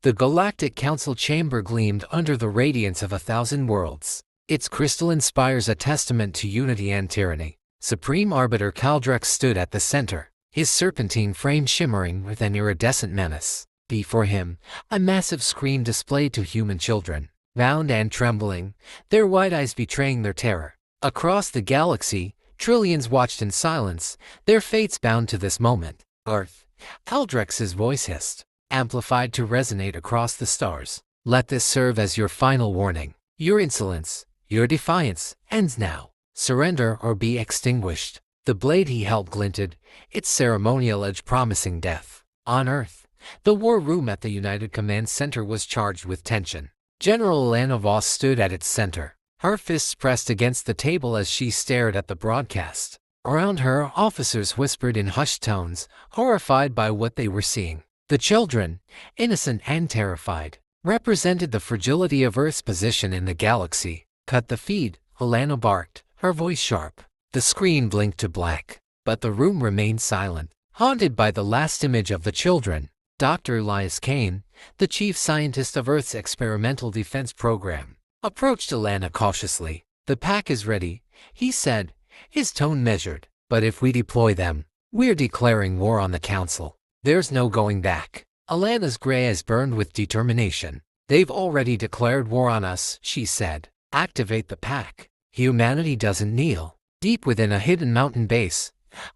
The Galactic Council chamber gleamed under the radiance of 1,000 worlds. Its crystal inspires a testament to unity and tyranny. Supreme Arbiter Kaldrex stood at the center, his serpentine frame shimmering with an iridescent menace. Before him, a massive screen displayed to human children, bound and trembling, their wide eyes betraying their terror. Across the galaxy, trillions watched in silence, their fates bound to this moment. Earth, Kaldrex's voice hissed, amplified to resonate across the stars. Let this serve as your final warning. Your insolence, your defiance, ends now. Surrender or be extinguished. The blade he held glinted, its ceremonial edge promising death. On Earth, the war room at the United Command Center was charged with tension. General Alana Voss stood at its center, her fists pressed against the table as she stared at the broadcast. Around her, officers whispered in hushed tones, horrified by what they were seeing. The children, innocent and terrified, represented the fragility of Earth's position in the galaxy. Cut the feed, Alana barked, her voice sharp. The screen blinked to black, but the room remained silent, haunted by the last image of the children. Dr. Elias Kane, the chief scientist of Earth's experimental defense program, approached Alana cautiously. The pack is ready, he said, his tone measured. But if we deploy them, we're declaring war on the Council. There's no going back. Alana's gray eyes burned with determination. They've already declared war on us, she said. Activate the pack. Humanity doesn't kneel. Deep within a hidden mountain base,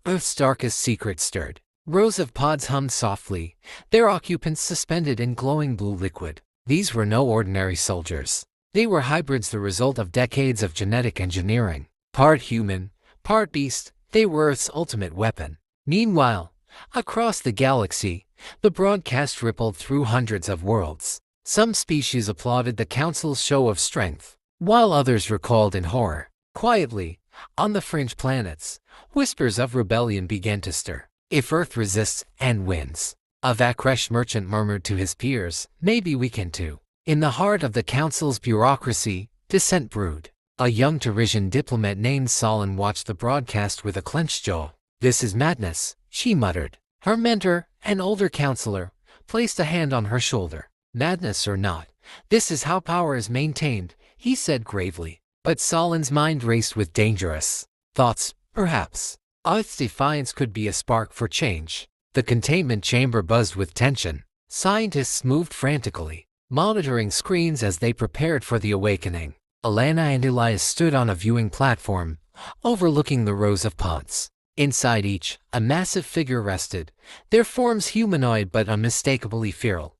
Earth's darkest secret stirred. Rows of pods hummed softly, their occupants suspended in glowing blue liquid. These were no ordinary soldiers. They were hybrids, the result of decades of genetic engineering. Part human, part beast, they were Earth's ultimate weapon. Meanwhile, across the galaxy, the broadcast rippled through hundreds of worlds. Some species applauded the Council's show of strength, while others recoiled in horror. Quietly, on the fringe planets, whispers of rebellion began to stir. If Earth resists and wins, a Vakresh merchant murmured to his peers, maybe we can too. In the heart of the Council's bureaucracy, dissent brewed. A young Tarisian diplomat named Solon watched the broadcast with a clenched jaw. This is madness, she muttered. Her mentor, an older counselor, placed a hand on her shoulder. Madness or not, this is how power is maintained, he said gravely. But Solon's mind raced with dangerous thoughts. Perhaps Earth's defiance could be a spark for change. The containment chamber buzzed with tension. Scientists moved frantically, monitoring screens as they prepared for the awakening. Alana and Elias stood on a viewing platform, overlooking the rows of pods. Inside each, a massive figure rested, their forms humanoid but unmistakably feral.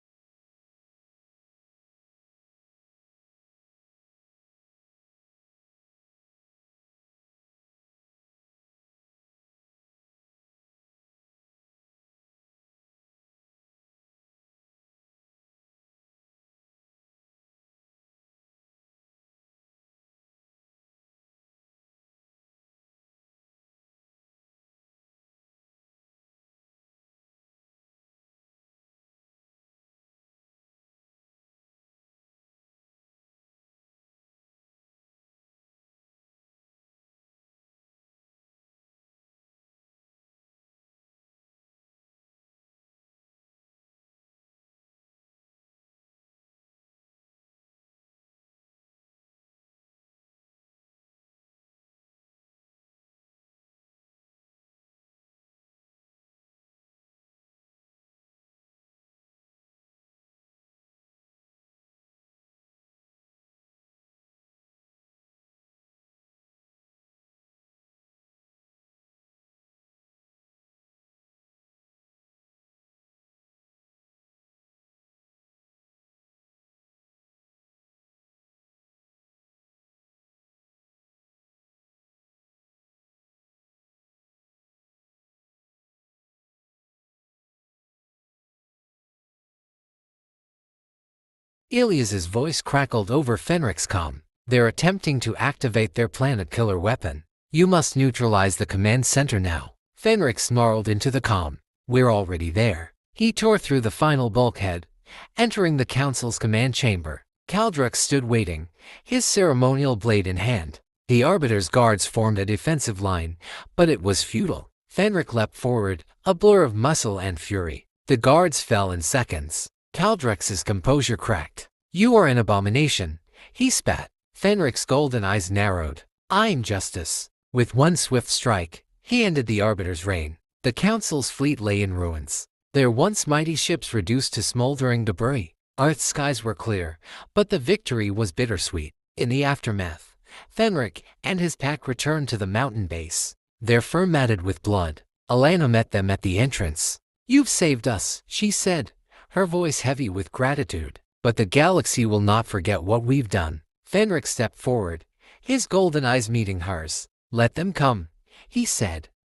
Ilias's voice crackled over Fenric's comm. They're attempting to activate their planet killer weapon. You must neutralize the command center now. Fenric snarled into the comm. We're already there. He tore through the final bulkhead, entering the Council's command chamber. Kaldrex stood waiting, his ceremonial blade in hand. The Arbiter's guards formed a defensive line, but it was futile. Fenric leapt forward, a blur of muscle and fury. The guards fell in seconds. Kaldrex's composure cracked. "You are an abomination," he spat. Fenric's golden eyes narrowed. "I'm justice." With one swift strike, he ended the Arbiter's reign. The Council's fleet lay in ruins, their once mighty ships reduced to smoldering debris. Earth's skies were clear, but the victory was bittersweet. In the aftermath, Fenric and his pack returned to the mountain base, their fur matted with blood. Alana met them at the entrance. "You've saved us," she said, her voice heavy with gratitude. "But the galaxy will not forget what we've done." Fenric stepped forward, his golden eyes meeting hers. "Let them come," he said.